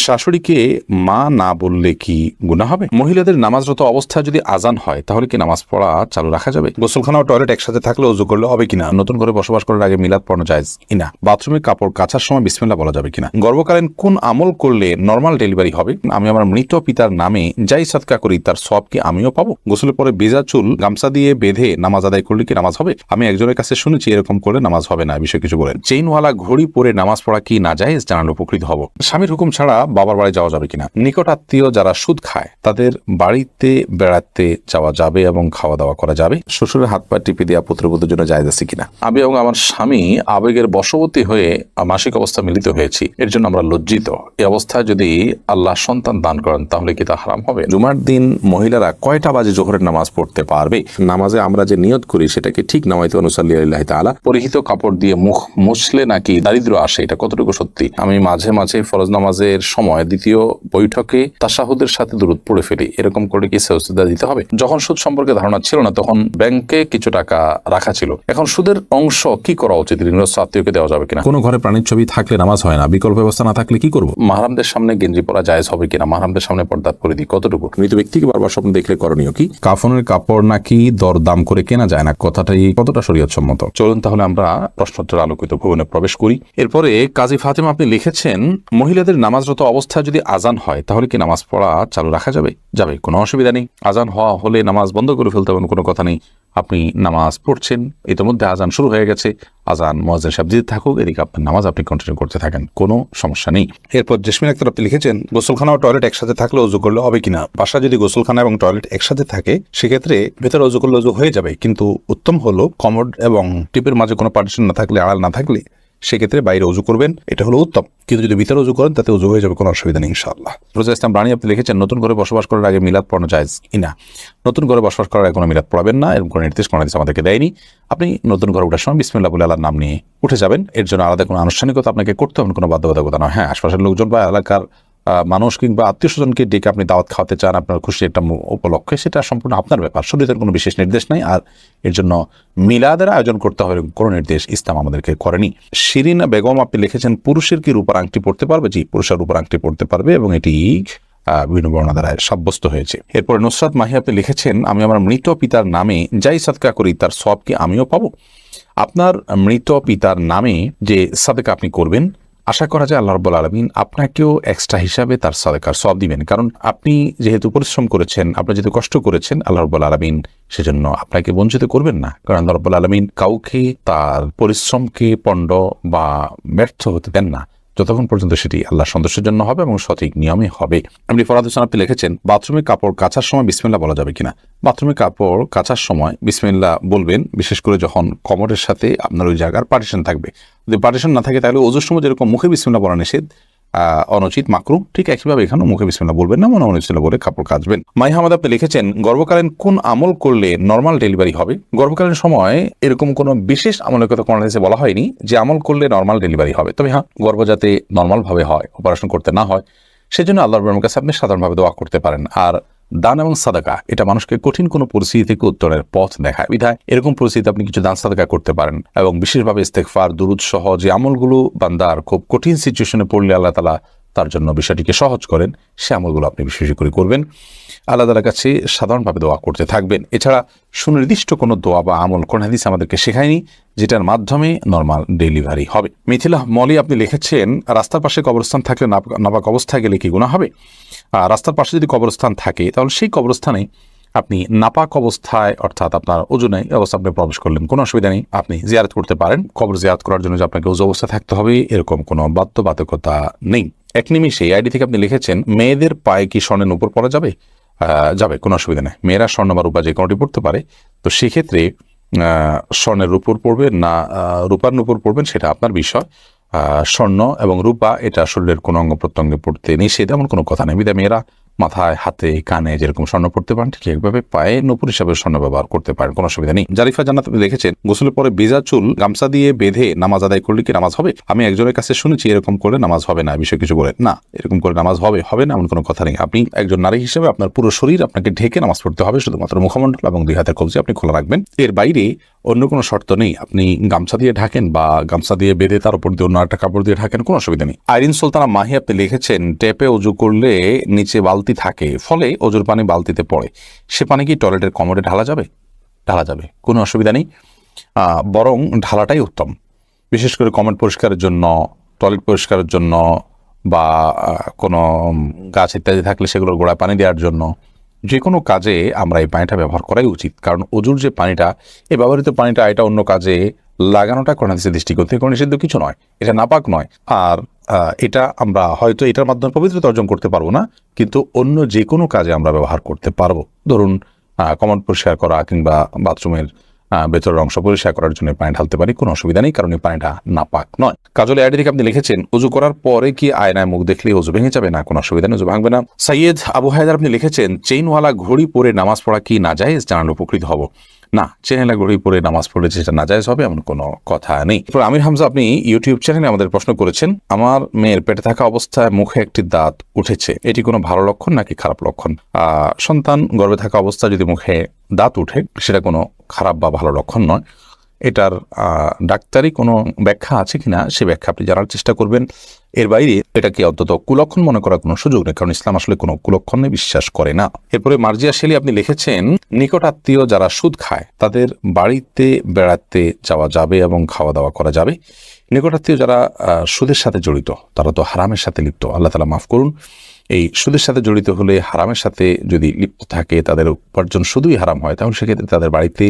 শাশুড়িকে মা না বললে কি গুনাহ হবে? মহিলাদের নামাজরত অবস্থায় যদি আজান হয় তাহলে কি নামাজ পড়া চালু রাখা যাবে? গোসলখানা ও টয়লেট একসাথে থাকলে ওযু করলে হবে কিনা? নতুন করে বসবাস করার আগে মিলাদ পড়ানো জায়েজ কিনা? বাথরুমে কাপড় কাচার সময় বিসমিল্লাহ বলা যাবে কিনা? গর্ভকালীন কোন আমল করলে নরমাল ডেলিভারি হবে? আমি আমার মৃত পিতার নামে যাই সাদকা করি তার সওয়াব কি আমিও পাবো? গোসলের পরে ভেজা চুল গামছা দিয়ে বেঁধে নামাজ আদায় করলে কি নামাজ হবে? আমি একজনের কাছে শুনেছি এরকম করলে নামাজ হবে না, বিষয়ে কিছু বলেন। চেইনওয়ালা ঘড়ি পরে নামাজ পড়া কি নাজায়েজ? জানালে উপকৃত হব। স্বামীর হুকুম ছাড়া বাবার বাড়ি যাওয়া যাবে কিনা? নিকট আত্মীয় যারা সুদ খায় তাদের বাড়িতে বেড়াতে যাওয়া যাবে এবং খাওয়া দাওয়া করা যাবে? শ্বশুরের হাত পা টিপে দেওয়া পুত্রবধূর জন্য জায়েজ আছে কিনা? আমি এবং আমার স্বামী আবেগের বশবর্তী হয়ে মাসিক অবস্থা মিলিত হয়েছি, এর জন্য আমরা লজ্জিত। এই অবস্থায় যদি আল্লাহ সন্তান দান করেন তাহলে কি তা হারাম হবে? জুমার দিন মহিলারা কয়টা বাজে জোহরের নামাজ পড়তে পারবে? নামাজে আমরা যে নিয়ত করি সেটাকে ঠিক নামাইতে অনুসাল্লি আল্লাহি তাআলা পরিহিত কাপড় দিয়ে মুখ মুছলে নাকি দারিদ্র আসে, এটা কতটুকু সত্যি? আমি মাঝে মাঝে ফরজ নামাজের সময় দ্বিতীয় বৈঠকে তাশাহুদের সাথে দুরূদ পড়ে ফেলি, এরকম করে কি সেজদা দিতে হবে? যখন সুদ সম্পর্কে ধারণা ছিল না তখন ব্যাংকে কিছু টাকা রাখা ছিল, এখন সুদের অংশ কি করা উচিত? ঋণগ্রস্ত আত্মীয়কে দেওয়া যাবে কিনা? কোনো ঘরে প্রাণীর ছবি থাকলে নামাজ হয় না, বিকল্প ব্যবস্থা না থাকলে কি করব? মাহরামদের সামনে গেঞ্জি পরা জায়েজ হবে কিনা? মাহরামদের সামনে পর্দা পরিধি কতটুকু? মৃত ব্যক্তিকে বারবার স্বপ্ন দেখলে করণীয় কি? কাফনের কাপড় নাকি দরদাম করে কেনা যায় না, কথাটাই কতটা শরীয়ত সম্মত? চলুন তাহলে আমরা প্রশ্নোত্তর আলোকিত ভবনে প্রবেশ করি। এরপরে কাজী ফাতেমা আপনি লিখেছেন, মহিলাদের নামাজরত অবস্থায় যদি আজান হয় তাহলে কি নামাজ পড়া চালু রাখা যাবে? যাবে, কোনো অসুবিধা নেই। আজান হওয়া হলে নামাজ বন্ধ করে ফেলতে হবে, কোনো কথা নেই। আপনি নামাজ পড়ছেন, ইতিমধ্যে আজান শুরু হয়ে গেছে, আজান মুয়াজ্জিন সাহেব দিতে থাকুক, এদিকে আপনার নামাজ আপনি কন্টিনিউ করতে থাকেন, কোনো সমস্যা নেই। এরপর জেসমিন আক্তার আপনি লিখেছেন, গোসলখানা ও টয়লেট একসাথে থাকলে ওযু করলে হবে কিনা? বাসা যদি গোসলখানা এবং টয়লেট একসাথে থাকে সেক্ষেত্রে ভেতরে ওযু করলে ওযু হয়ে যাবে, কিন্তু উত্তম হলো কমোড এবং টিপের মাঝে কোনো পার্টিশন না থাকলে, আড়াল না থাকলে সেক্ষেত্রে বাইরে ওযু করবেন, এটা হলো উত্তম। কিন্তু যদি ভিতরে ওযু করেন তাতে ওযু হয়ে যাবে, কোনো অসুবিধা নেই ইনশাআল্লাহ। রোজা ইসলাম রানী আপনি লিখেছেন, নতুন করে বসবাস করার আগে মিলাদ পড়ানো জায়েজ কিনা? নতুন করে বসবাস করার আগে কোনো মিলাদ পড়াবেন না, এরকম কোনো নির্দেশ কোনো হাদিস আমাদেরকে দেয়নি। আপনি নতুন ঘরে ওঠার সময় বিসমিল্লাহ বলে আল্লাহর নাম নিয়ে উঠে যাবেন, এর জন্য আলাদা কোনো আনুষ্ঠানিকতা আপনাকে করতে হবে, কোনো বাধ্যবাধকতা নয়। হ্যাঁ, আশপাশের লোকজন বা এলাকার মানুষ কিংবা আত্মীয় স্বজনকে ডেকে আপনি দাওয়াত খাওয়াতে চান আপনার খুশি একটা উপলক্ষে, সেটা সম্পূর্ণ আপনার ব্যাপার, শরীয়তের কোনো বিশেষ নির্দেশ নাই। আর এর জন্য মিলাদের আয়োজন করতে হবে কোনো নির্দেশ ইসলাম আমাদেরকে করেনি। শিরিনা বেগম আপনি লিখেছেন, পুরুষের কি রূপার আংটি পড়তে পারবে? জি, পুরুষের রূপার আংটি পড়তে পারবে এবং এটি বিভিন্ন বর্ণনা দ্বারা সাব্যস্ত হয়েছে। এরপরে নুসরাত মাহি আপনি লিখেছেন, আমি আমার মৃত পিতার নামে যাই সাদকা করি তার সওয়াব কি আমিও পাবো? আপনার মৃত পিতার নামে যে সাদকা আপনি করবেন, আশা করা যায় আল্লাহ রাব্বুল আলামিন আপনাকেও এক্সট্রা হিসাবে তার সাদকার সওয়াব দিবেন, কারণ আপনি যেহেতু পরিশ্রম করেছেন, আপনি যেহেতু কষ্ট করেছেন, আল্লাহ রাব্বুল আলামিন সেজন্য আপনাকে বঞ্চিত করবেন না, কারণ আল্লাহ রাব্বুল আলামিন কাউকে তার পরিশ্রমকে পণ্ড বা ব্যর্থ হতে দেন না যতক্ষণ পর্যন্ত সেটি আল্লাহ সন্তুষ্টের জন্য হবে এবং সঠিক নিয়মে হবে। এমনি ফরহাদ হোসেন আপনি লিখেছেন, বাথরুমে কাপড় কাচার সময় বিসমিল্লাহ বলা যাবে কিনা? বাথরুমে কাপড় কাচার সময় বিসমিল্লাহ বলবেন, বিশেষ করে যখন কমোডের সাথে আপনার ওই জায়গার পার্টিশন থাকবে। যদি পার্টিশন না থাকে তাহলে ওযুর সময় যেরকম মুখে বিসমিল্লাহ বলা নিষেধ, অনুচিত, মাকরুহ, ঠিক একইভাবে এখানেও মুখে বিসমিল্লাহ বলবেন না, মনে বিসমিল্লাহ বলে কাপড় কাচবেন। মাইহামাদ আপনি লিখেছেন, গর্ভকালীন কোন আমল করলে নরমাল ডেলিভারি হবে? গর্ভকালীন সময় এরকম কোনো বিশেষ আমলের কথা কোনো হাদিসে বলা হয়নি যে আমল করলে নরমাল ডেলিভারি হবে। তবে হ্যাঁ, গর্ভ যাতে নরমাল ভাবে হয়, অপারেশন করতে না হয়, সেজন্য আল্লাহর রহমতের কাছে আপনি সাধারণভাবে দোয়া করতে পারেন। আর দান এবং সাদাকা এটা মানুষকে কঠিন কোনো পরিস্থিতি থেকে উত্তরের পথ দেখায়, বিধায় এরকম পরিস্থিতিতে আপনি কিছু দান সাদাকা করতে পারেন এবং বিশেষভাবে ইস্তেগফার, দুরূদ সহ যে আমলগুলো বান্দার খুব কঠিন সিচুয়েশনে পড়লে আল্লাহ তাআলা তার জন্য বিষয়টিকে সহজ করেন, সে আমলগুলো আপনি বিশেষ করে করবেন। আল্লাহ তাআলার কাছে সাধারণভাবে দোয়া করতে থাকবেন। এছাড়া সুনির্দিষ্ট কোনো দোয়া বা আমল কোন হাদিস আমাদেরকে শেখায়নি যেটার মাধ্যমে নরমাল ডেলিভারি হবে। মিথিলা মলি আপনি লিখেছেন, রাস্তার পাশে কবরস্থান থাকলে নাপাক অবস্থায় গেলে কি গুনাহ হবে? রাস্তার পাশে যদি কবরস্থান থাকে তাহলে সেই কবরস্থানে আপনি নাপাক অবস্থায়, অর্থাৎ আপনার ওযু নেই অবস্থা আপনি প্রবেশ করলেন, কোনো অসুবিধা নেই, আপনি জিয়ারত করতে পারেন। কবর জিয়ারত করার জন্য যে আপনাকে ওযু অবস্থা থাকতে হবে এরকম কোনো বাধ্যবাধকতা নেই। এক নিমিষে আইডি থেকে আপনি লিখেছেন, মেয়েদের পায়ে কি স্বর্ণের নূপুর পরা যাবে? যাবে, কোনো অসুবিধা নেই। মেয়েরা স্বর্ণ বা রূপা যে কোনোটি পড়তে পারে, তো সেক্ষেত্রে স্বর্ণের নূপুর পড়বেন না রূপার নূপুর পড়বেন সেটা আপনার বিষয়। স্বর্ণ এবং রূপা এটা শরীরের কোনো অঙ্গ প্রত্যঙ্গে পড়তে নিষেধ, এমন কোনো কথা নেই। বিধায় মেয়েরা মাথায়, হাতে, কানে যেরকম স্বর্ণ পড়তে পারেন ঠিক একভাবে পায়ে নূপুর হিসাবে স্বর্ণ ব্যবহার করতে পারেন, কোনো অসুবিধা নেই। জারিফা জান্নাত আপনি দেখেছেন, গোসলের পরে ভেজা চুল গামছা দিয়ে বেঁধে নামাজ আদায় করলে কি নামাজ হবে? আমি একজনের কাছে শুনেছি এরকম করে নামাজ হবে না, বিষয়ে কিছু বলেন। না, এরকম করে নামাজ হবে না এমন কোনো কথা নেই। আপনি একজন নারী হিসেবে আপনার পুরো শরীর আপনাকে ঢেকে নামাজ পড়তে হবে, শুধুমাত্র মুখমণ্ডল এবং দুই হাতের কবজি আপনি খোলা রাখবেন। এর বাইরে অন্য কোনো শর্ত নেই। আপনি গামছা দিয়ে ঢাকেন বা গামছা দিয়ে বেঁধে তার উপর দিয়ে অন্য একটা কাপড় দিয়ে ঢাকেন, কোনো অসুবিধা নেই। আইরিন সুলতানা মাহি আপনি লিখেছেন, ট্যাপে অজু করলে নিচে বালতি থাকে, ফলে অজুর পানি বালতিতে পড়ে, সে পানি কি টয়লেটের কমোডে ঢালা যাবে? ঢালা যাবে, কোনো অসুবিধা নেই। বরং ঢালাটাই উত্তম, বিশেষ করে কমোড পরিষ্কারের জন্য, টয়লেট পরিষ্কারের জন্য, বা কোনো গাছ ইত্যাদি থাকলে সেগুলোর গোড়ায় পানি দেওয়ার জন্য, যে কোনো কাজে আমরা এই পানিটা ব্যবহার করাই উচিত। কারণ অজুর যে পানিটা, এই ব্যবহৃত পানিটা, এটা অন্য কাজে লাগানোটা কোরআন হাদিসের দৃষ্টিকোণ থেকে কোনো নিষিদ্ধ কিছু নয়, এটা নাপাক নয়। আর এটা আমরা হয়তো এটার মাধ্যমে পবিত্রতা অর্জন করতে পারবো না, কিন্তু অন্য যে কোনো কাজে আমরা ব্যবহার করতে পারবো। ধরুন কমোড পরিষ্কার করা কিংবা বাথরুমের ভেতরের অংশ পরিষ্কার করার জন্য পানি ঢালতে পারি, কোনো অসুবিধা নেই, কারণ এই পানিটা নাপাক নয়। কাজল আইডি থেকে আপনি লিখেছেন, উজু করার পরে কি আয়নায় মুখ দেখলে উজু ভেঙে যাবে? না, কোনো অসুবিধা নেই, উজু ভাঙবে না। সৈয়দ আবু হায়দার আপনি লিখেছেন, চেইনওয়ালা ঘড়ি পরে নামাজ পড়া কি নাজায়েজ? জানালে উপকৃত হব। না, চেইনওয়ালা ঘড়ি পরে নামাজ পড়লে সেটা নাজায়েজ হবে এমন কোনো কথা নেই। আমির হামজা আপনি ইউটিউব চ্যানেলে আমাদের প্রশ্ন করেছেন, আমার মেয়ের পেটে থাকা অবস্থায় মুখে একটি দাঁত উঠেছে, এটি কোনো ভালো লক্ষণ নাকি খারাপ লক্ষণ? সন্তান গর্ভে থাকা অবস্থায় যদি মুখে দাঁত উঠে, সেটা কোনো খারাপ বা ভালো লক্ষণ নয়। এটার ডাক্তারি কোনো ব্যাখ্যা আছে কিনা সে ব্যাখ্যা আপনি জানার চেষ্টা করবেন। এর বাইরে এটাকে অন্তত কুলক্ষণ মনে করার কোনো সুযোগ নেই, কারণ ইসলাম আসলে কোনো কুলক্ষণে বিশ্বাস করে না। এরপরে মার্জিয়া শেলি আপনি লিখেছেন, নিকট আত্মীয় যারা সুদ খায় তাদের বাড়িতে বেড়াতে যাওয়া যাবে এবং খাওয়া দাওয়া করা যাবে। নিকট আত্মীয় যারা সুদের সাথে জড়িত তারা তো হারামের সাথে লিপ্ত, আল্লাহ তাআলা মাফ করুন। এই সুদের সাথে জড়িত হলে, হারামের সাথে যদি লিপ্ত থাকে, তাদের উপার্জন শুধুই হারাম হয়, তাহলে সেক্ষেত্রে তাদের বাড়িতে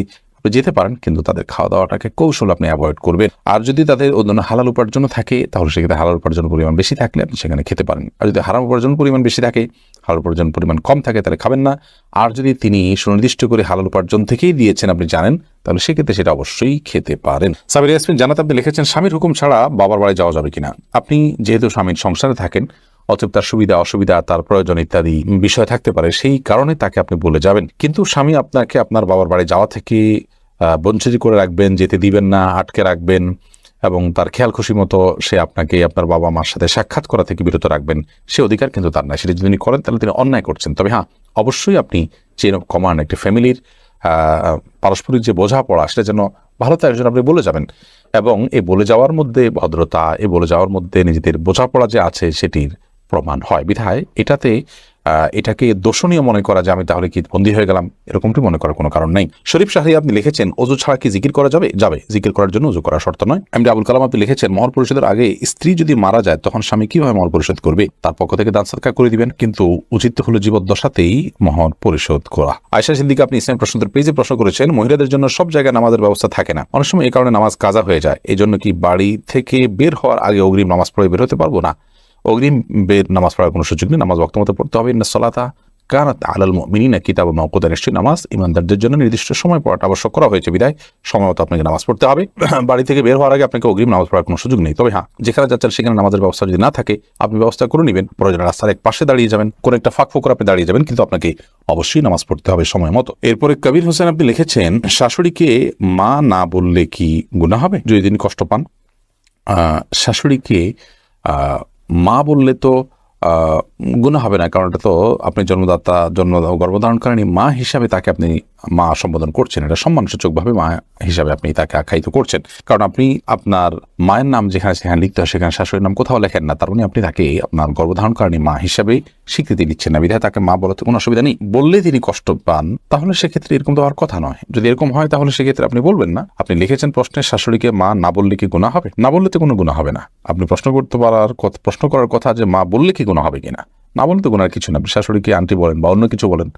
যেতে পারেন, কিন্তু তাদের খাওয়া দাওয়াটাকে কৌশল আপনি অ্যাভয়েড করবেন। আর যদি তাদের অন্য হালাল উপার্জন থাকে, তাহলে সেক্ষেত্রে হালাল উপার্জন পরিমাণ বেশি থাকলে আপনি সেখানে খেতে পারেন। আর যদি হারাম উপার্জন পরিমাণ বেশি থাকে, হালাল উপার্জন পরিমাণ কম থাকে, তাহলে খাবেন না। আর যদি তিনি সুনির্দিষ্ট করে হালাল উপার্জন থেকেই দিয়েছেন, আপনি জানেন, তাহলে সেক্ষেত্রে সেটা অবশ্যই খেতে পারেন। সাবির ইয়াসমিন জানাত আপনি লিখেছেন, স্বামীর হুকুম ছাড়া বাবার বাড়ি যাওয়া যাবে কিনা? আপনি যেহেতু স্বামীর সংসারে থাকেন, অতএব তার সুবিধা অসুবিধা, তার প্রয়োজন ইত্যাদি বিষয় থাকতে পারে, সেই কারণে তাকে আপনি বলে যাবেন। কিন্তু স্বামী আপনাকে আপনার বাবার বাড়ি যাওয়া থেকে বঞ্চিত করে রাখবেন, যেতে দিবেন না, আটকে রাখবেন, এবং তার খেয়াল খুশি মতো সে আপনাকে আপনার বাবা মার সাথে সাক্ষাৎ করা থেকে বিরত রাখবেন, সে অধিকার কিন্তু তার নাই। সেটা যদি তিনি করেন তাহলে তিনি অন্যায় করছেন। তবে হ্যাঁ, অবশ্যই আপনি চেইন অফ কমান্ড, একটি ফ্যামিলির পারস্পরিক যে বোঝাপড়া, সেটা যেন ভালো তার জন্য আপনি বলে যাবেন। এবং এই বলে যাওয়ার মধ্যে ভদ্রতা, এই বলে যাওয়ার মধ্যে নিজেদের বোঝাপড়া যে আছে সেটির প্রমাণ হয়। বিধায় এটাকে দোষণীয় মনে করা যে আমি তাহলে কি বন্দী হয়ে গেলাম, এরকমটি মনে করার কোনো কারণ নেই। শরীফ শাহরি আপনি লিখেছেন, অজু ছাড়া কি জিকির করা যাবে? যাবে, জিকির করার জন্য অজু করা শর্ত নয়। এমডি আবুল কালাম আপনি লিখেছেন, মহর পরিশোধের আগে স্ত্রী যদি মারা যায় তখন স্বামী কিভাবে মহর পরিশোধ করবে? তার পক্ষ থেকে দান সদকা করে দিবেন, কিন্তু উচিত হলো জীবদ্দশাতেই মহর পরিশোধ করা। আয়েশা সিদ্দিকা আপনি ইসলাম প্রশ্নের পেজে প্রশ্ন করেছেন, মহিলাদের জন্য সব জায়গায় নামাজের ব্যবস্থা থাকে না, অনেক সময় এই কারণে নামাজ কাজা হয়ে যায়, এই জন্য কি বাড়ি থেকে বের হওয়ার আগে অগ্রিম নামাজ পড়ে বের হতে পারবো? না, অগ্রিম বের নামাজ পড়ার কোনো সুযোগ নেই। নামাজ ওয়াক্ত মতো পড়তে হবে। ইন্না সলাতা কানাত আলাল মুমিনিনা কিতাবাম মাওকুতা, নিশ্চয়ই নামাজ ইমানদারদের জন্য নির্দিষ্ট সময় পড়াটা আবশ্যক করা হয়েছে, বিধায় সময় মতো আপনাকে নামাজ পড়তে হবে। বাড়ি থেকে বের হওয়ার আগে আপনাকে অগ্রিম নামাজ পড়ার কোনো সুযোগ নেই। তবে হ্যাঁ, যেখানে যাচ্ছেন সেখানে নামাজের ব্যবস্থা যদি না থাকে, আপনি ব্যবস্থা করে নেবেন। প্রয়োজনে রাস্তার এক পাশে দাঁড়িয়ে যাবেন, কোনো একটা ফাঁক ফোকর আপনি দাঁড়িয়ে যাবেন, কিন্তু আপনাকে অবশ্যই নামাজ পড়তে হবে সময় মতো। এরপরে কবির হোসেন আপনি লিখেছেন, শাশুড়িকে মা না বললে কি গুনাহ হবে যদি তিনি কষ্ট পান? শাশুড়িকে মা বললে তো গুনাহ হবে না, কারণ এটা তো আপনি গর্ভধারণকারিণী মা হিসাবে তাকে আপনি মা সম্বোধন করছেন, এটা সম্মানসূচকভাবে মা হিসাবে আপনি তাকে আখ্যায়িত করছেন। কারণ আপনি আপনার মায়ের নাম যেখানে সেখানে লিখতে হয়, সেখানে শাশুড়ির নাম কোথাও লেখেন না, তার মানে আপনি তাকে আপনার গর্ভধারণকারিণী মা হিসাবে স্বীকৃতি দিচ্ছেন না, বিধায় তাকে মা বলাতে কোনো অসুবিধা নেই। বললে তিনি কষ্ট পান, তাহলে সেক্ষেত্রে এরকম তো হওয়ার কথা নয়। যদি এরকম হয় তাহলে সেক্ষেত্রে আপনি বলবেন না। আপনি লিখেছেন প্রশ্নে, শাশুড়িকে মা না বললে কি গুনাহ হবে? না বললে তো কোনো গুনাহ হবে না। আপনি প্রশ্ন করার কথা যে মা বললে কি গুনাহ হবে কিনা, না বললে তো গুনার কিছু না। আপনি শাশুড়িকে আন্টি বলেন বা অন্য কিছু বলেন,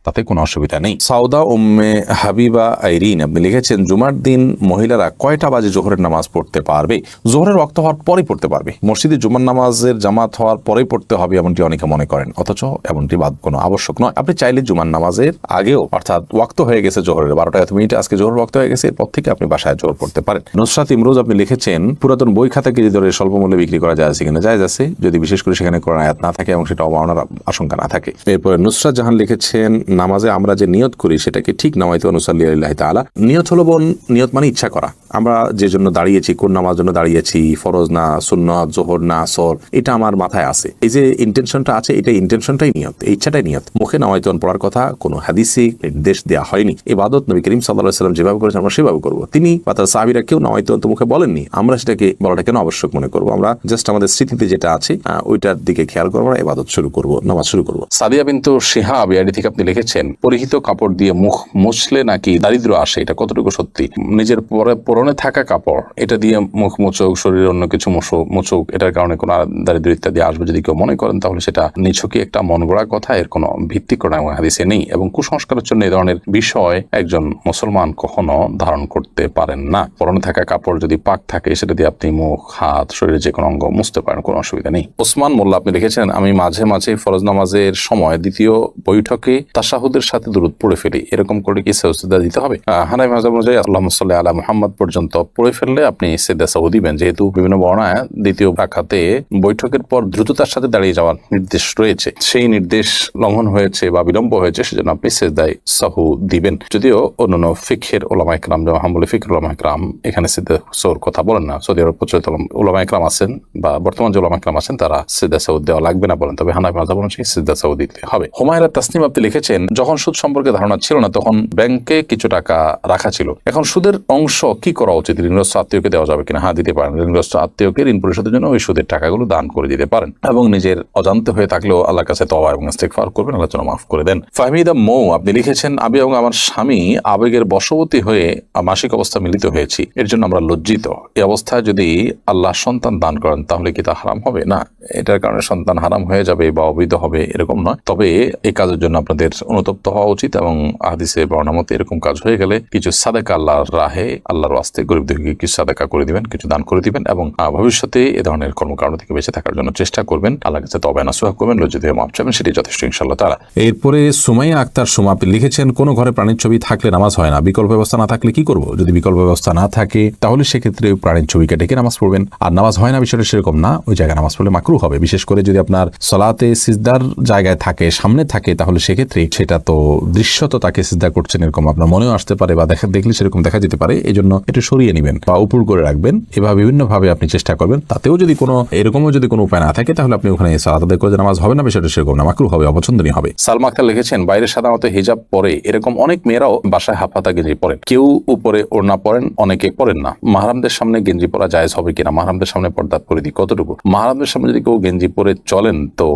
তাতে কোনো অসুবিধা নেই। সাউদা উম্মে হাবিবা আইরিন আপনি লিখেছেন, জুমার দিন মহিলারা কয়টা বাজে জোহরের নামাজ পড়তে পারবে? জোহরের ওয়াক্ত হওয়ার পরেই পড়তে পারবে। মসজিদে জুমার নামাজের জামাত হওয়ার পরেই পড়তে হবে এমনটি অনেকে মনে করেন, অথচ এমনটি কোনো আবশ্যক নয়। আপনি চাইলে জুমার নামাজের আগেও, অর্থাৎ ওয়াক্ত হয়ে গেছে জোহরের 12টা 1 মিনিটে, আজকে জোহর ওয়াক্ত হয়ে গেছে, এরপর থেকে আপনি বাসায় জোহর পড়তে পারেন। নুসরাত ইমরোজ আপনি লিখেছেন, পুরাতন বই খাতা কেজি ধরে স্বল্প মূল্যে বিক্রি করা যায় আছে কিনা? জায়েজ আছে, যদি বিশেষ করে সেখানে কোরআন আয়াত না থাকে এবং সেটা অবমাননার আশঙ্কা না থাকে। এরপরে নুসরাত জাহান লিখেছেন, নামাজে আমরা যে নিয়ত করি সেটাকে ঠিক নামাইতে অনুসাল্লি আল্লাহ তাআলা। নিয়ত হলো বোন, নিয়ত মানে ইচ্ছা করা। আমরা যে জন্য দাঁড়িয়েছি, কোন নামাজ জন্য দাঁড়িয়েছি, ফরজ না সুন্নাত, যোহর না আসর, এটা আমার মাথায় আছে। এই যে ইন্টেনশনটা আছে, এটা ইন্টেনশনটাই নিয়ত, ইচ্ছাটাই নিয়ত। মুখে নামায়তুন পড়ার কথা কোনো হাদিসে নির্দেশ দেওয়া হয়নি। ইবাদত নবী করিম সাল্লাল্লাহু আলাইহি ওয়াসাল্লাম যেভাবে করেছেন আমরা সেভাবে করবো। তিনি বা তার সাহাবীরা কেউ নামায়তুন তো মুখে বলেননি, আমরা সেটাকে বলাটা কেন আবশ্যক মনে করবো? আমরা জাস্ট আমাদের স্মৃতিতে যেটা আছে ওইটার দিকে খেয়াল করবো, আমরা ইবাদত শুরু করবো, নামাজ শুরু করবো। সাদিয়া বিনতু শিহাব ইয়াডি থেকে আপনি লিখেছেন, পরিহিত কাপড় দিয়ে মুখ মুছলে নাকি দারিদ্র আসে, এটা কতটুকু সত্যি? নিজের পরনে থাকা কাপড় এটা দিয়ে মুখ মুছুক, শরীরে অন্য কিছু মুছুক, এটার কারণে কোনো দারিদ্র ইত্যাদি আসবে যদি কেউ মনে করেন, তাহলে সেটা নিছকই একটা মন গড়া কথা, এর কোনো ভিত্তি কোনো হাদিসে নেই। এবং কুসংস্কারের জন্য এই ধরনের বিষয় একজন মুসলমান কখনো ধারণ করতে পারেন না। পরনে থাকা কাপড় যদি পাক থাকে, সেটা দিয়ে আপনি মুখ, হাত, শরীরের যে কোনো অঙ্গ মুছতে পারেন, কোনো অসুবিধা নেই। ওসমান মোল্লা আপনি লিখেছেন, আমি মাঝে মাঝে ফরজ নামাজের সময় দ্বিতীয় বৈঠকে তাশাহুদের সাথে দুরূদ পড়ে ফেলি, এরকম করে কি সাজদা দিতে হবে? হানাফি মাযহাব অনুযায়ী আল্লাহুম্মা সাল্লি আলা মুহাম্মদ পর্যন্ত পড়ে ফেললে আপনি সিজদা সাহু দিবেন, যেহেতু বিভিন্ন বর্ণনায় দ্বিতীয় রাকাতে বৈঠকের পর দ্রুততার সাথে দাঁড়িয়ে যাওয়ার নির্দেশ রয়েছে। সেই নির্দেশ লঙ্ঘন হয়েছে বা বিলম্ব হয়েছে, সেজন্য আপনি সিজদায়ে সাহু দিবেন। যদিও অন্যান্য ফিকহের উলামা ইকরাম, যেমন হাম্বলি ফিকহের উলামা ইকরাম এখানে সিজদা সাহুর কথা বলেন না। সৌদি আরব প্রচলিত উলামা ইকরাম আছেন বা বর্তমান যে উলামা ইকরাম আছেন, তারা সিজদা সাহু দেওয়া লাগবে না বলেন, তবে হানাফি মাযহাব অনুযায়ী সিজদা সাহু দিতে হবে। হুমায়রা তাসনিম আপনি লিখেছেন, যখন সুদ সম্পর্কে ধারণা ছিল না তখন ব্যাংকে কিছু টাকা রাখা ছিল, এখন সুদের অংশ কি করা উচিত? ঋণগ্রস্ত আত্মীয়কে দেওয়া যাবে কিনা? হ্যাঁ, দিতে পারেন। ঋণগ্রস্ত আত্মীয়কে ঋণ পরিশোধের জন্য ওই সুদের টাকাগুলো দান করে দিতে পারেন, এবং নিজের অজান্তে হয়ে থাকলেও আল্লাহর কাছে তওবা এবং ইস্তেগফার করবেন, আল্লাহ যেন মাফ করে দেন। ফাহমিদা মৌ আপনি লিখেছেন, আমি এবং আমার স্বামী আবেগের বশবর্তী হয়ে মাসিক অবস্থা মিলিত হয়েছি, এর জন্য আমরা লজ্জিত। এই অবস্থায় যদি আল্লাহ সন্তান দান করেন তাহলে কি তা হারাম হবে? না, এটার কারণে সন্তান হারাম হয়ে যাবে বা অবৈধ হবে এরকম নয়। তবে এই কাজের জন্য আপনাদের অনুতপ্ত হওয়া উচিত, এবং হাদিসে বর্ণনা মতে এরকম কাজ হয়ে গেলে কিছু সাদাকা আল্লাহর রাহে, আল্লাহর ওয়াস্তে গরিব দুঃখীকে কিছু সাদাকা করে দিবেন, কিছু দান করে দিবেন, এবং ভবিষ্যতে এ ধরনের কর্মকাণ্ড থেকে বেঁচে থাকার জন্য চেষ্টা করবেন। আল্লাহর কাছে তওবা নসুহা করবেন, লজ্জিত হয়ে মাফ চাইবেন, সেটাই যথেষ্ট ইনশাআল্লাহ তাআলা। এরপরে সুমাইয়া আক্তার সুমা আপনি লিখেছেন, কোনো ঘরে প্রাণীর ছবি থাকলে নামাজ হয় না, বিকল্প ব্যবস্থা না থাকলে কি করব? যদি বিকল্প ব্যবস্থা না থাকে তাহলে সেক্ষেত্রে প্রাণীর ছবিকে ডেকে নামাজ পড়বেন। আর নামাজ হয় না বিষয়টা সেরকম না, ওই জায়গায় নামাজ পড়লে মাকরুহ হবে। বিশেষ করে যদি আপনার সালাতে সিজদার জায়গায় থাকে, সামনে থাকে, তাহলে সেক্ষেত্রে সেটা তো দৃশ্যত তাকে সিজদা করছেন এরকম আপনার মনেও আসতে পারে, বা দেখলে সেরকম দেখা যেতে পারে। এই জন্য একটু সরিয়ে নেবেন বা উপর করে রাখবেন। এভাবে বিভিন্ন ভাবে আপনি চেষ্টা করবেন। তাতেও যদি কোনো এরকমও যদি কোনো উপায় না থাকে, তাহলে আপনি ওখানে সালাত আদায় করে নামাজ হবে না, বিষয়টা সেরকম না, মাকরুহ হবে, অপছন্দনীয় হবে। সালমা আক্তার লিখেছেন, বাইরে সাধারণত হিজাব পরে, এরকম অনেক মেয়েরাও বাসায় হাফ হাতা গেঞ্জি পরেন, কেউ উপরে ওড়না পরেন, অনেকে পরেন না। মাহরামদের সামনে গেঞ্জি পরা জায়েজ হবে কিনা? মাহরামদের সামনে পর্দা করে দিই কতটুকু? মাহরামদের সামনে যদি কেউ গেঞ্জি পরে চলেন তো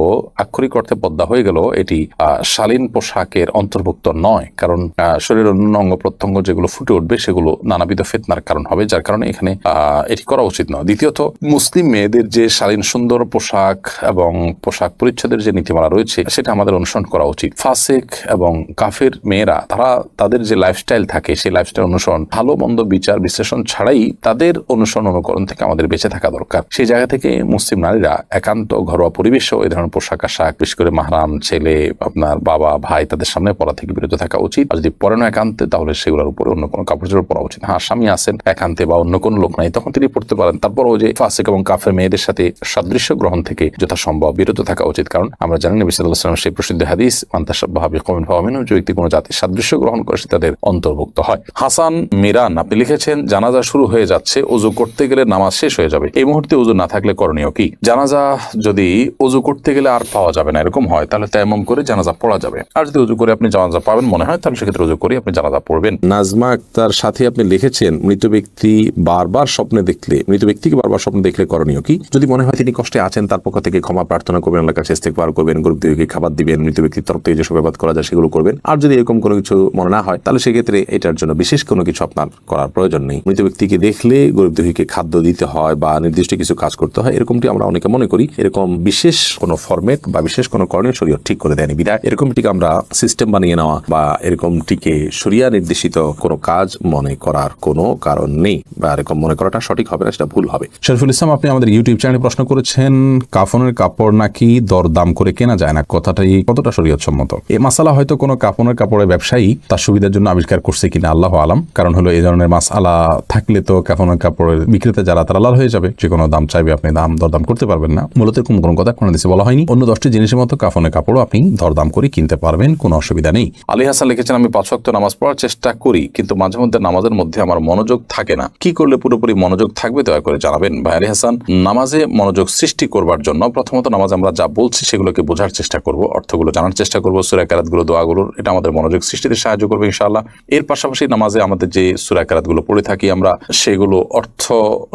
আক্ষরিক অর্থে পর্দা হয়ে গেল, এটি শালীন পোশাকের অন্তর্ভুক্ত নয়, কারণ শরীরের অন্য অঙ্গ প্রত্যঙ্গ যেগুলো ফুটে উঠবে সেগুলো নানাবিধ ফিতনার কারণ হবে, যার কারণে এখানে এটি করা উচিত নয়। দ্বিতীয়ত, মুসলিম মেয়েদের যে শালীন সুন্দর পোশাক এবং পোশাক পরিচ্ছদের যে নীতিমালা রয়েছে সেটা আমাদের অনুসরণ করা উচিত। ফাসিক এবং কাফের মেয়েরা তারা তাদের যে লাইফস্টাইল থাকে সেই লাইফস্টাইল অনুসরণ, ভালো মন্দ বিচার বিশ্লেষণ ছাড়াই তাদের অনুসরণ অনুকরণ থেকে আমাদের বেঁচে থাকা দরকার। সেই জায়গা থেকে মুসলিম নারীরা একান্ত ঘরোয়া পরিবেশেও এই ধরনের পোশাক আশাক, বিশেষ করে মাহরাম ছেলে, আপনার বাবা ভাই, তাদের সামনে পরা থেকে বিরত থাকা উচিত। আর যদি পরে না একান্তে, তাহলে সেগুলোর উপরে অন্য কোনো কাপড় চোপড় পরা উচিত। হ্যাঁ, স্বামী আছেন একান্তে বা অন্য কোনো লোক নাই, তখন তিনি পড়তে পারেন। তারপরও যে ফাসিক এবং কাফের মেয়েদের সাথে সাদৃশ্য গ্রহণ থেকে যথাসম্ভব বিরত থাকা উচিত, কারণ আমরা জানি নবী সাল্লাল্লাহু আলাইহি ওয়াসাল্লাম সেই প্রসিদ্ধ হাদিস, মান তাশাব্বাহা বিকওমিন ফাহুয়া মিনহুম, যে ব্যক্তি কোনো জাতির সাদৃশ্য গ্রহণ করে সে তাদের অন্তর্ভুক্ত হয়। হাসান মিরান আপনি লিখেছেন, জানাজা শুরু হয়ে যাচ্ছে, ওযু করতে গেলে নামাজ শেষ হয়ে যাবে, এই মুহূর্তে ওযু না থাকলে করণীয় কি? জানাজা যদি ওযু করতে গেলে আর পাওয়া যাবে না এরকম হয়, তাহলে তায়াম্মুম করে জানাজা পড়া যাবে। আর যদি ওযু করে আপনি জানাজা পাবেন মনে হয়, তাহলে সেক্ষেত্রে ওযু করে আপনি জানাজা পড়বেন। নাজমা আক্তার সাথে আপনি লিখেছেন, মৃত ব্যক্তিকে বারবার স্বপ্নে দেখলে করণীয় কি? যদি মনে হয় তিনি কষ্টে আছেন, তার পক্ষ থেকে ক্ষমা প্রার্থনা করবেন, আল্লাহর কাছে ইস্তেগফার করবেন, গরিব দুঃখীকে খাবার দিবেন, মৃত ব্যক্তির তরফ থেকে যেসব ইবাদত করা যায় সেগুলো করবেন। আর যদি এরকম কোনো কিছু মনে না হয়, তাহলে সেক্ষেত্রে এটার জন্য বিশেষ কোনো কিছু আপনার করার প্রয়োজন নেই। মৃত ব্যক্তিকে দেখলে গরিব দুঃখীকে খাদ্য দিতে হয় বা নির্দিষ্ট কিছু কাজ করতে হয়, এরকমটি আমরা অনেকে মনে করি। এরকম বিশেষ কোনো ফরম্যাট বা বিশেষ কোনো করণীয় শরীয়ত ঠিক করে দেয়নি, বিধায় এরকমটিকে আমরা সিস্টেম বানিয়ে নেওয়া বা এরকমটিকে শরিয়া নির্দেশিত কোনো কাজ মনে করার কোনো কারণ নেই, বা এরকম মনে করাটা সঠিক হবে না, সেটা ভুল হবে। শরীফুল ইসলাম আপনি আমাদের ইউটিউব চ্যানেলে প্রশ্ন করেছেন, কাফনের কাপড় নাকি দরদাম করে কেনা যায় না, কথাটাই কতটা শরীয়ত সম্মত? এই মাসালা হয়তো কোনো কাফনের কাপড়ের ব্যবসায়ী তার সুবিধার জন্য আবিষ্কার করছে কিনা আল্লাহু আলাম। কারণ হলো এই ধরনের মাসালা থাকলে তো কাফনের কাপড়ের বিক্রেতা যারা তারা লাল হয়ে যাবে, যে কোনো দাম চাইবে, আপনি দরদাম করতে পারবেন না। মূলত এরকম কোনো কথা কোন হাদিসে বলা হয়নি। অন্য 10টি জিনিসের মতো কাফনের কাপড়ও আপনি দরদাম করে কিনতে পারবেন, কোনো অসুবিধা নেই। আলী হাসান লিখেছেন, আমি 5 ওয়াক্ত নামাজ পড়ার চেষ্টা করি, কিন্তু মাঝে মধ্যে নামাজের মধ্যে আমার মনোযোগ থাকে না, কি করলে পুরোপুরি মনোযোগ থাকবে দয়া করে জানাবেন। ভাই আলী হাসান, নামাজে মনোযোগ সৃষ্টি করবার জন্য প্রথমত নামাজ আমরা যা বলছি সেগুলোকে বোঝার চেষ্টা করব, অর্থগুলো জানার চেষ্টা করব, সূরা কারাতগুলো দোয়াগুলোর, এটা আমাদের মনোযোগ সৃষ্টিতে সাহায্য করবে ইনশাআল্লাহ। এর পাশাপাশি নামাজে আমাদের যে সূরা কারাতগুলো পড়ে থাকি আমরা সেগুলো অর্থ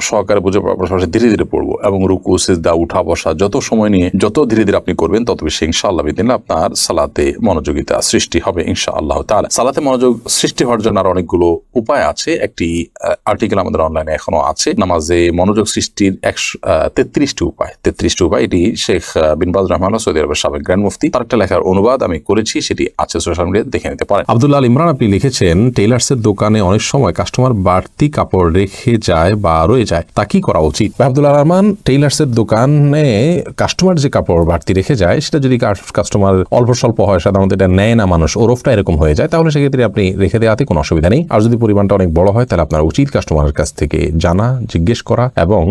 সহকারে বুঝে পাশাপাশি ধীরে ধীরে পড়বো এবং রুকু সিজদা উঠা বসা যত সময় নিয়ে যত ধীরে ধীরে আপনি করবেন তত বেশি ইনশাআল্লাহ বিদিন আপনার সালাতে মনোযোগিতা সৃষ্টি হবে ইনশাআল্লাহ তাআলা। সালাতে মনোযোগ সৃষ্টি হওয়ার জন্য আর অনেকগুলো উপায় আছে। একটি আর্টিকেল আমাদের অনলাইনে এখনো আছে, নামাজে মনোযোগ সৃষ্টির 33টি উপায়। এটি শেখ বিন বাজ রাহমাহুল্লাহ সৌদি আরবের সাবেক গ্র্যান্ড মুফতি, তার একটা লেখার অনুবাদ আমি করেছি, সেটি আছে সোশ্যাল মিডিয়াতে, দেখে নিতে পারেন। আব্দুল্লাহ আল ইমরান আপনি লিখেছেন, টেইলার্সের দোকানে অনেক সময় কাস্টমার বাড়তি কাপড় রেখে যায় বা রয়ে যায়, তা কি করা উচিত? আব্দুল্লাহ রহমান, টেইলার্সের দোকানে কাস্টমার যে কাপড় বাড়তি রেখে যায় সেটা যদি কাস্টমার অল্প স্বল্প হয়, সাধারণত এটা নেয় না মানুষ, ওরফটা এরকম হয়ে যায়, তাহলে সেক্ষেত্রে আপনি রেখে দেওয়াতে কোনো অসুবিধা নেই। আর যদি পরিমাণটা অনেক বড় হয় তাহলে আপনার উচিত কাস্টমারের কাছ থেকে জানা, জিজ্ঞেস করা এবং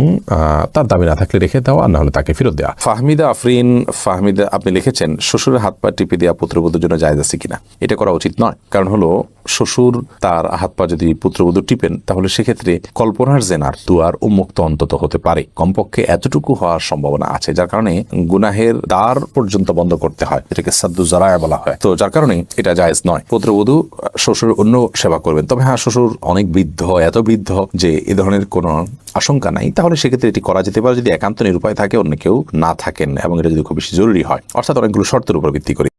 তার দাবি না থাকলে রেখে দেওয়া, না হলে তাকে ফেরত দেওয়া। ফাহমিদা আপনি লিখেছেন, শ্বশুরের হাত পা টিপে দেওয়া পুত্রবধূর জন্য জায়েজ আছে কিনা? এটা করা উচিত নয়, কারণ হলো শ্বশুর তার হাত পা যদি পুত্রবধূ টিপেন তাহলে সেক্ষেত্রে কল্পনার জেনার দুয়ার উন্মুক্ত অন্তত হতে পারে, কমপক্ষে এতটুকু হওয়ার সম্ভাবনা আছে, যার কারণে গুনাহের দ্বার পর্যন্ত বন্ধ করতে হয়, এটাকে সাদ্দু জারায়া বলা হয়। তো যার কারণে এটা জায়েজ নয়। পুত্রবধূ শ্বশুর অন্য সেবা করবেন, তবে হ্যাঁ শ্বশুর অনেক বৃদ্ধ, এত বৃদ্ধ যে এ ধরনের কোনো আশঙ্কা নাই, তাহলে সেক্ষেত্রে এটি করা যেতে পারে যদি একান্ত নিরুপায় থাকে, অন্য কেউ না থাকেন এবং এটা যদি খুব বেশি জরুরি হয়, অর্থাৎ অনেকগুলো শর্তের উপর ভিত্তি করে।